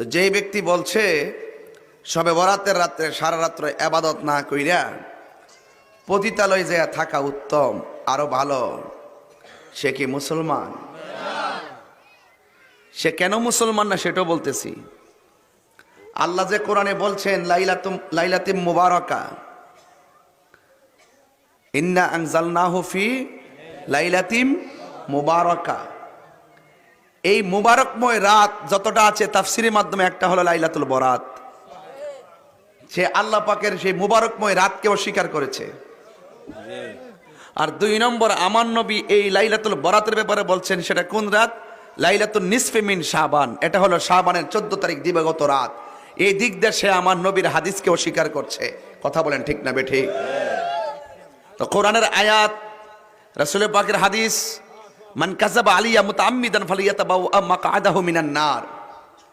তো যেই ব্যক্তি বলছে সবে বরাতের রাত্রে সারা রাত্র ইবাদত না কইরা পতিতালয় যায় থাকা উত্তম, আরো ভালো, সে কি মুসলমান? সে কেন মুসলমান না সেটাও বলতেছি। আল্লাহ যে কোরআনে বলছেন লাইলাতুম মুবারাকা, ইন্না আনজালনাহু ফি লাইলাতিম মুবারাকা, এই মুবারকময় রাত যতটা আছে তাফসীরের মাধ্যমে একটা হলো লাইলাতুল বরাত। সে আল্লাহ পাকের সেই মুবারকময় রাতকে অস্বীকার করেছে। আর 2 নম্বর, আমার নবী এই লাইলাতুল বরাতের ব্যাপারে বলছেন সেটা কোন রাত? লাইলাতুন নিসফি মিন শাবান, এটা হলো শাবানের 14 তারিখ দিবাগত রাত। এই দিক দিয়ে সে আমার নবীর হাদিসকে অস্বীকার করছে। কথা বলেন ঠিক না বেঠিক? তো কোরআনের আয়াত, রাসূল পাকের হাদিস, মান কাযাবা আলাইয়া মুতাআম্মিদান ফালিয়াতাবাওয়া মাকআদাহু মিনান নার,